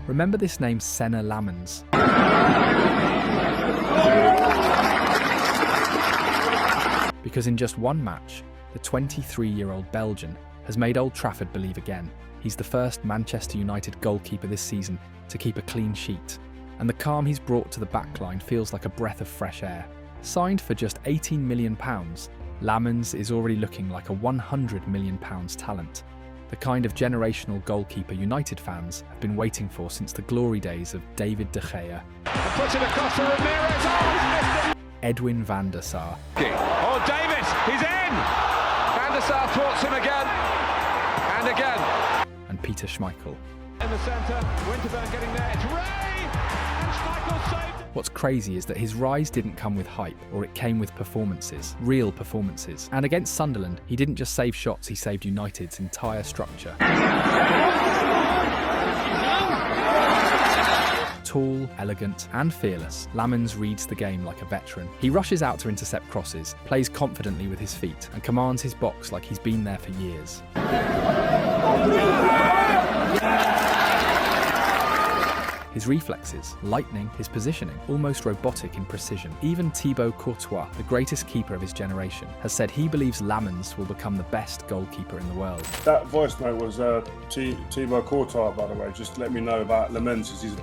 Remember this name, Senne Lammens. Because in just one match, the 23-year-old Belgian has made Old Trafford believe again. He's the first Manchester United goalkeeper this season to keep a clean sheet, and the calm he's brought to the backline feels like a breath of fresh air. Signed for just £18 million, Lammens is already looking like a £100 million talent, the kind of generational goalkeeper United fans have been waiting for since the glory days of David De Gea, puts it across to Ramirez. Edwin van der Sar, Oh, Davis, he's in! Van der Sar thwarts him again and again. and Peter Schmeichel. In the centre, Winterburn getting there. It's Ray! And Schmeichel saved it. What's crazy is that his rise didn't come with hype, or it came with performances, real performances. And against Sunderland, he didn't just save shots, he saved United's entire structure. Tall, elegant, and fearless, Lammens reads the game like a veteran. He rushes out to intercept crosses, plays confidently with his feet, and commands his box like he's been there for years. His reflexes, lightning, his positioning, almost robotic in precision. Even Thibaut Courtois, the greatest keeper of his generation, has said he believes Lammens will become the best goalkeeper in the world. That voice note was Thibaut Courtois, by the way. Just let me know about Lammens, because he's a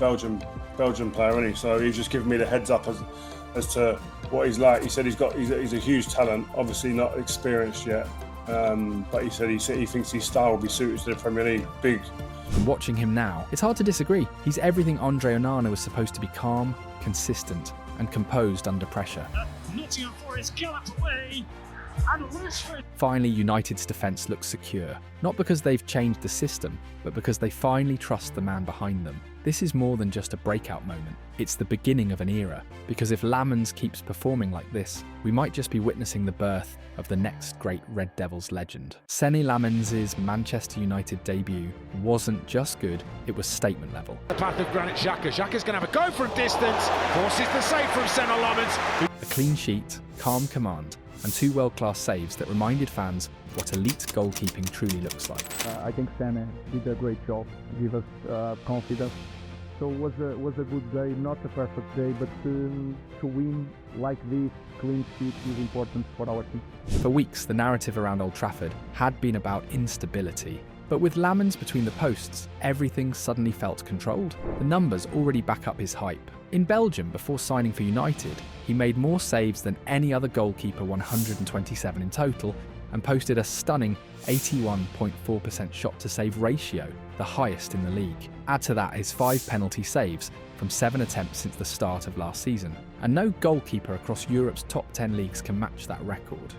Belgian player, isn't he? So he's just giving me the heads up as to what he's like. He said he's a huge talent, obviously not experienced yet, but he said he thinks his style will be suited to the Premier League. Big. And watching him now, it's hard to disagree. He's everything Andre Onana was supposed to be: calm, consistent, and composed under pressure. Nottingham Forest galloped away, and Rashford. Finally, United's defence looks secure, not because they've changed the system, but because they finally trust the man behind them. This is more than just a breakout moment. It's the beginning of an era, because if Lammens keeps performing like this, we might just be witnessing the birth of the next great Red Devils legend. Senne Lammens' Manchester United debut wasn't just good, it was statement level. The path of Granit Xhaka. Xhaka's going to have a go from distance. Forces the save from Senne Lammens. A clean sheet, calm command, and two world-class saves that reminded fans what elite goalkeeping truly looks like. I think Senne did a great job, give us confidence. So it was a good day, not a perfect day, but to win like this, clean sheet, is important for our team. For weeks, the narrative around Old Trafford had been about instability. But with Lammens between the posts, everything suddenly felt controlled. The numbers already back up his hype. In Belgium, before signing for United, he made more saves than any other goalkeeper, 127 in total, and posted a stunning 81.4% shot-to-save ratio, the highest in the league. Add to that his 5 penalty saves from 7 attempts since the start of last season, and no goalkeeper across Europe's top 10 leagues can match that record.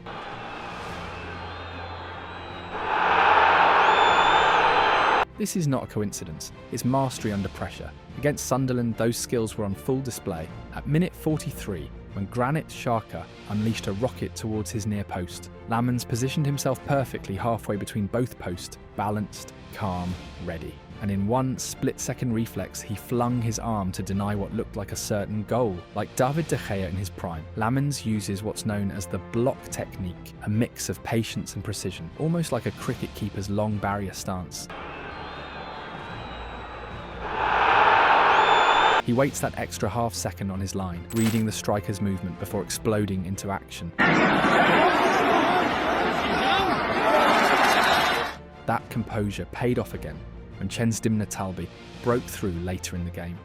This is not a coincidence, it's mastery under pressure. Against Sunderland, those skills were on full display. At minute 43, when Granit Xhaka unleashed a rocket towards his near post, Lammens positioned himself perfectly halfway between both posts, balanced, calm, ready. And in one split-second reflex, he flung his arm to deny what looked like a certain goal. Like David De Gea in his prime, Lammens uses what's known as the block technique, a mix of patience and precision, almost like a cricket keeper's long barrier stance. He waits that extra half second on his line, reading the striker's movement before exploding into action. That composure paid off again when Censdimna Talbi broke through later in the game.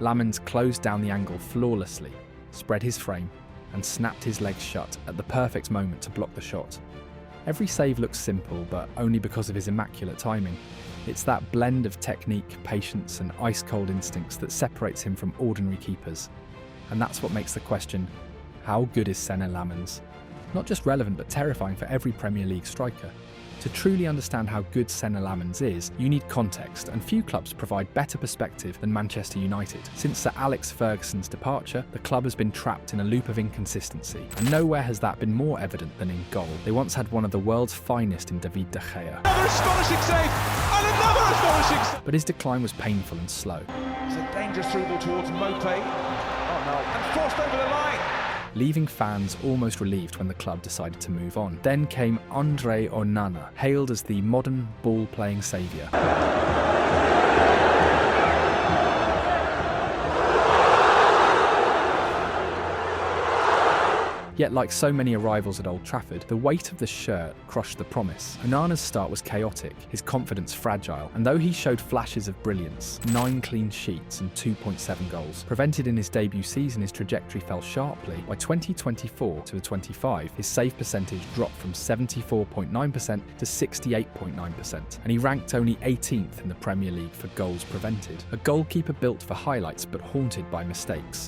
Lammens closed down the angle flawlessly, spread his frame, and snapped his legs shut at the perfect moment to block the shot. Every save looks simple, but only because of his immaculate timing. It's that blend of technique, patience, and ice-cold instincts that separates him from ordinary keepers. And that's what makes the question, how good is Senne Lammens? Not just relevant, but terrifying for every Premier League striker. To truly understand how good Senne Lammens is, you need context, and few clubs provide better perspective than Manchester United. Since Sir Alex Ferguson's departure, the club has been trapped in a loop of inconsistency, and nowhere has that been more evident than in goal. They once had one of the world's finest in David De Gea. Another astonishing save! And another astonishing save! But his decline was painful and slow. It's a dangerous through ball towards Mope. Oh no. And forced over the line! Leaving fans almost relieved when the club decided to move on. Then came Andre Onana, hailed as the modern ball-playing saviour. Yet, like so many arrivals at Old Trafford, the weight of the shirt crushed the promise. Onana's start was chaotic, his confidence fragile, and though he showed flashes of brilliance, 9 clean sheets and 2.7 goals, prevented in his debut season, his trajectory fell sharply. By 2024 to 25, his save percentage dropped from 74.9% to 68.9%, and he ranked only 18th in the Premier League for goals prevented. A goalkeeper built for highlights but haunted by mistakes.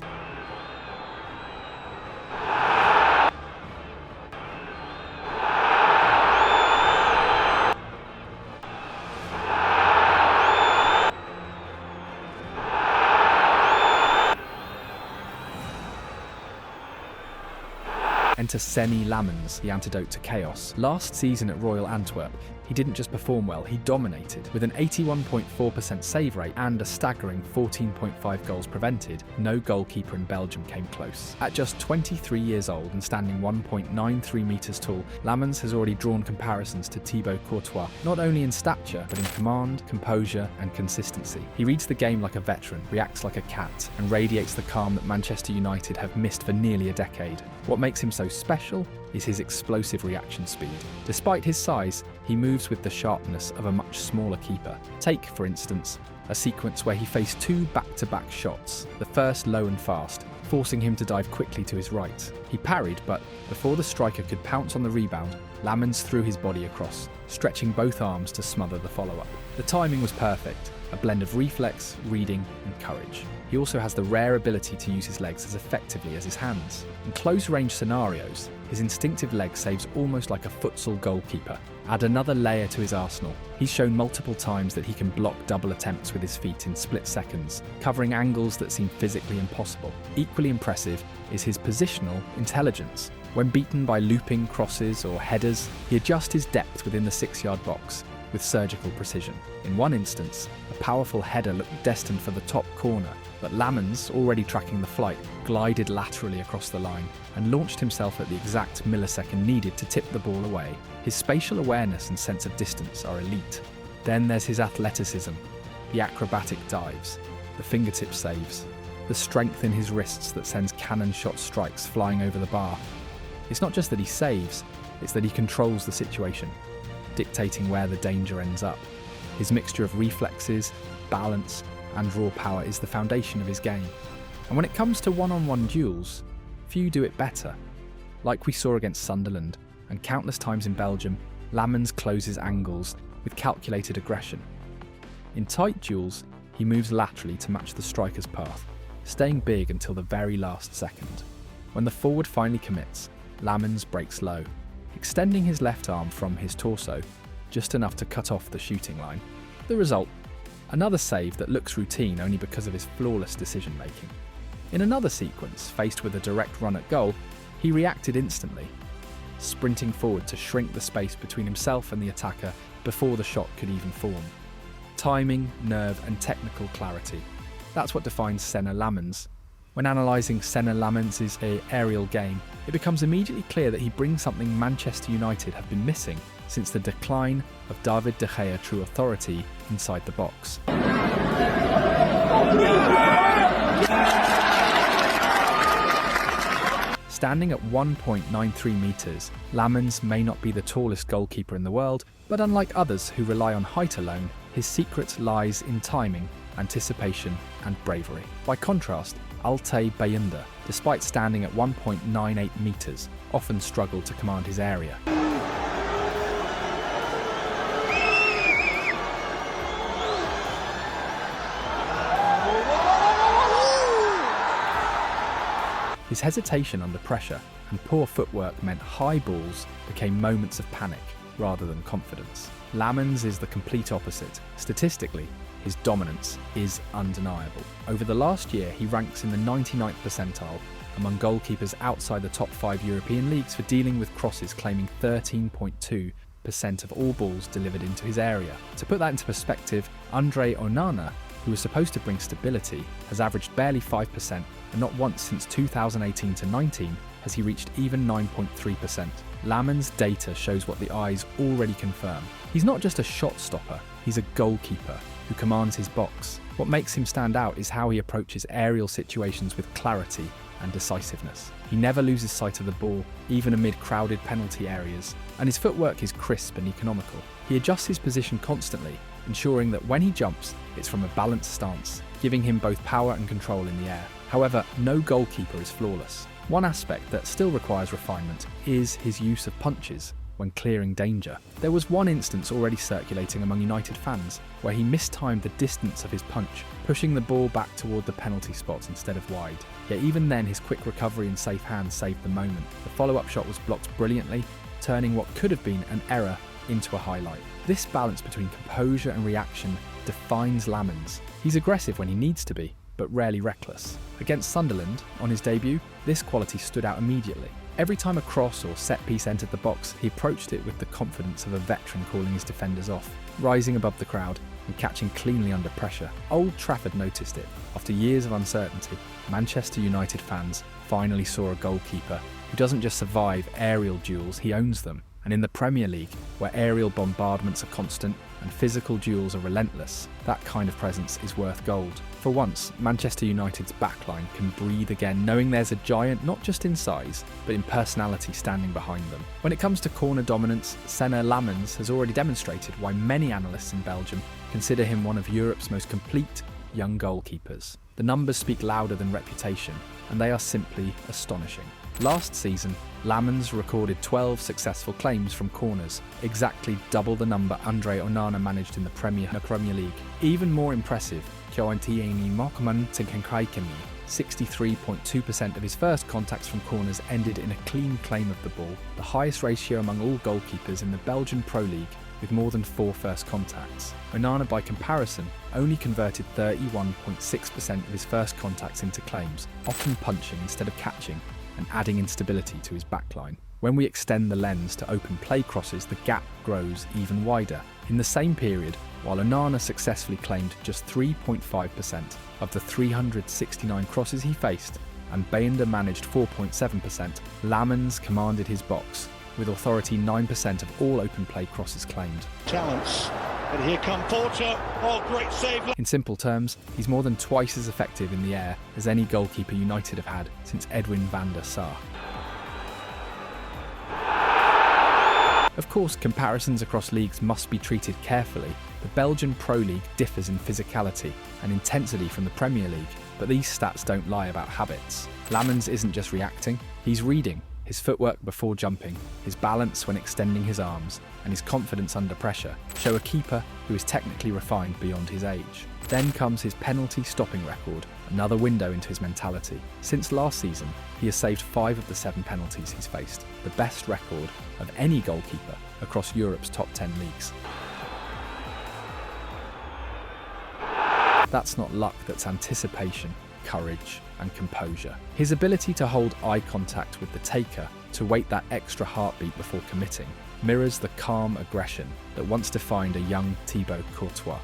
Enter Senne Lammens, the antidote to chaos. Last season at Royal Antwerp, he didn't just perform well, he dominated. With an 81.4% save rate and a staggering 14.5 goals prevented, no goalkeeper in Belgium came close. At just 23 years old and standing 1.93 metres tall, Lammens has already drawn comparisons to Thibaut Courtois, not only in stature, but in command, composure and consistency. He reads the game like a veteran, reacts like a cat, and radiates the calm that Manchester United have missed for nearly a decade. What makes him so special is his explosive reaction speed. Despite his size, he moves with the sharpness of a much smaller keeper. Take, for instance, a sequence where he faced 2 back-to-back shots, the first low and fast, forcing him to dive quickly to his right. He parried, but before the striker could pounce on the rebound, Lammens threw his body across, stretching both arms to smother the follow-up. The timing was perfect, a blend of reflex, reading and courage. He also has the rare ability to use his legs as effectively as his hands. In close-range scenarios, his instinctive leg saves almost like a futsal goalkeeper. Add another layer to his arsenal. He's shown multiple times that he can block double attempts with his feet in split seconds, covering angles that seem physically impossible. Equally impressive is his positional intelligence. When beaten by looping crosses or headers, he adjusts his depth within the 6-yard box with surgical precision. In one instance, a powerful header looked destined for the top corner, but Lammens, already tracking the flight, glided laterally across the line and launched himself at the exact millisecond needed to tip the ball away. His spatial awareness and sense of distance are elite. Then there's his athleticism, the acrobatic dives, the fingertip saves, the strength in his wrists that sends cannon-shot strikes flying over the bar. It's not just that he saves, it's that he controls the situation, dictating where the danger ends up. His mixture of reflexes, balance, and raw power is the foundation of his game. And when it comes to one-on-one duels, few do it better. Like we saw against Sunderland, and countless times in Belgium, Lammens closes angles with calculated aggression. In tight duels, he moves laterally to match the striker's path, staying big until the very last second. When the forward finally commits, Lammens breaks low, extending his left arm from his torso, just enough to cut off the shooting line. The result? Another save that looks routine only because of his flawless decision-making. In another sequence, faced with a direct run at goal, he reacted instantly, sprinting forward to shrink the space between himself and the attacker before the shot could even form. Timing, nerve and technical clarity. That's what defines Senne Lammens. When analysing Senne Lammens' aerial game, it becomes immediately clear that he brings something Manchester United have been missing since the decline of David De Gea's true authority inside the box. Standing at 1.93 metres, Lammens may not be the tallest goalkeeper in the world, but unlike others who rely on height alone, his secret lies in timing, anticipation and bravery. By contrast, Altay Bayındır, despite standing at 1.98 metres, often struggled to command his area. His hesitation under pressure and poor footwork meant high balls became moments of panic rather than confidence. Lammens is the complete opposite. Statistically, his dominance is undeniable. Over the last year, he ranks in the 99th percentile among goalkeepers outside the top 5 European leagues for dealing with crosses, claiming 13.2% of all balls delivered into his area. To put that into perspective, Andre Onana, who was supposed to bring stability, has averaged barely 5%, and not once since 2018-19 has he reached even 9.3%. Lammens' data shows what the eyes already confirm. He's not just a shot stopper, he's a goalkeeper who commands his box. What makes him stand out is how he approaches aerial situations with clarity, and decisiveness. He never loses sight of the ball, even amid crowded penalty areas, and his footwork is crisp and economical. He adjusts his position constantly, ensuring that when he jumps, it's from a balanced stance, giving him both power and control in the air. However, no goalkeeper is flawless. One aspect that still requires refinement is his use of punches when clearing danger. There was one instance already circulating among United fans where he mistimed the distance of his punch, pushing the ball back toward the penalty spot instead of wide. Yet even then, his quick recovery and safe hands saved the moment. The follow-up shot was blocked brilliantly, turning what could have been an error into a highlight. This balance between composure and reaction defines Lammens. He's aggressive when he needs to be, but rarely reckless. Against Sunderland, on his debut, this quality stood out immediately. Every time a cross or set piece entered the box, he approached it with the confidence of a veteran calling his defenders off, rising above the crowd and catching cleanly under pressure. Old Trafford noticed it. After years of uncertainty, Manchester United fans finally saw a goalkeeper who doesn't just survive aerial duels, he owns them. And in the Premier League, where aerial bombardments are constant and physical duels are relentless, that kind of presence is worth gold. For once, Manchester United's backline can breathe again, knowing there's a giant not just in size, but in personality standing behind them. When it comes to corner dominance, Senne Lammens has already demonstrated why many analysts in Belgium consider him one of Europe's most complete young goalkeepers. The numbers speak louder than reputation, and they are simply astonishing. Last season, Lammens recorded 12 successful claims from corners, exactly double the number Andre Onana managed in the Premier League. Even more impressive, 63.2% of his first contacts from corners ended in a clean claim of the ball, the highest ratio among all goalkeepers in the Belgian Pro League, with more than 4 first contacts. Onana, by comparison, only converted 31.6% of his first contacts into claims, often punching instead of catching, and adding instability to his backline. When we extend the lens to open play crosses, the gap grows even wider. In the same period, while Onana successfully claimed just 3.5% of the 369 crosses he faced, and Bender managed 4.7%, Lammens commanded his box, with authority 9% of all open play crosses claimed. Talents, and here come Porter. Oh, great save. In simple terms, he's more than twice as effective in the air as any goalkeeper United have had since Edwin van der Sar. Of course, comparisons across leagues must be treated carefully. The Belgian Pro League differs in physicality and intensity from the Premier League, but these stats don't lie about habits. Lammens isn't just reacting, he's reading. His footwork before jumping, his balance when extending his arms, and his confidence under pressure show a keeper who is technically refined beyond his age. Then comes his penalty stopping record, another window into his mentality. Since last season, he has saved 5 of the 7 penalties he's faced, the best record of any goalkeeper across Europe's top 10 leagues. That's not luck, that's anticipation, courage, and composure. His ability to hold eye contact with the taker, to wait that extra heartbeat before committing, mirrors the calm aggression that once defined a young Thibaut Courtois.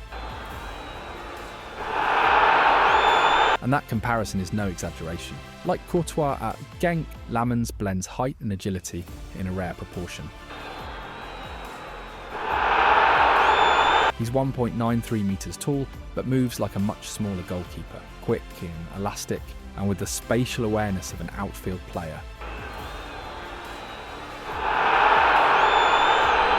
And that comparison is no exaggeration. Like Courtois at Genk, Lammens blends height and agility in a rare proportion. He's 1.93 metres tall, but moves like a much smaller goalkeeper, quick and elastic, and with the spatial awareness of an outfield player.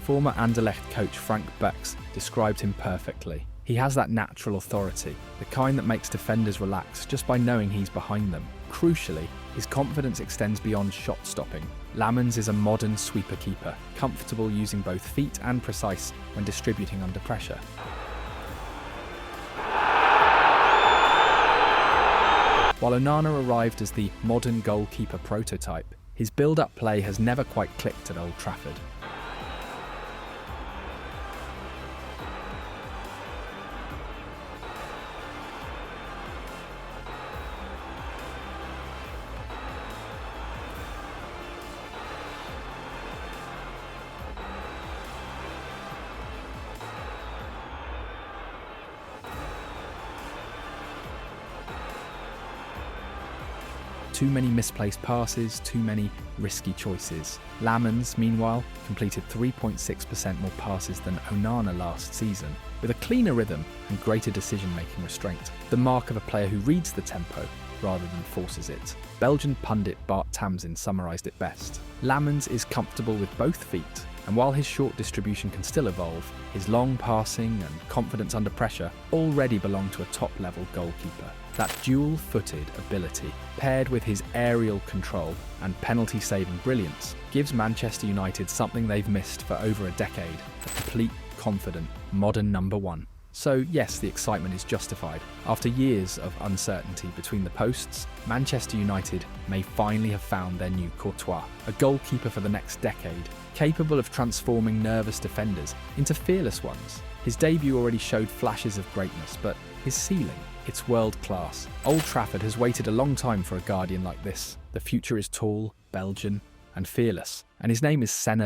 Former Anderlecht coach Frank Becks described him perfectly. He has that natural authority, the kind that makes defenders relax just by knowing he's behind them. Crucially, his confidence extends beyond shot stopping. Lammens is a modern sweeper keeper, comfortable using both feet and precise when distributing under pressure. While Onana arrived as the modern goalkeeper prototype, his build-up play has never quite clicked at Old Trafford. Too many misplaced passes, too many risky choices. Lammens, meanwhile, completed 3.6% more passes than Onana last season, with a cleaner rhythm and greater decision-making restraint, the mark of a player who reads the tempo rather than forces it. Belgian pundit Bart Tamsin summarised it best. Lammens is comfortable with both feet, and while his short distribution can still evolve, his long passing and confidence under pressure already belong to a top-level goalkeeper. That dual-footed ability, paired with his aerial control and penalty-saving brilliance, gives Manchester United something they've missed for over a decade: a complete, confident, modern number one. So yes, the excitement is justified. After years of uncertainty between the posts, Manchester United may finally have found their new Courtois, a goalkeeper for the next decade, capable of transforming nervous defenders into fearless ones. His debut already showed flashes of greatness, but his ceiling, it's world class. Old Trafford has waited a long time for a guardian like this. The future is tall, Belgian, and fearless, and his name is Senne.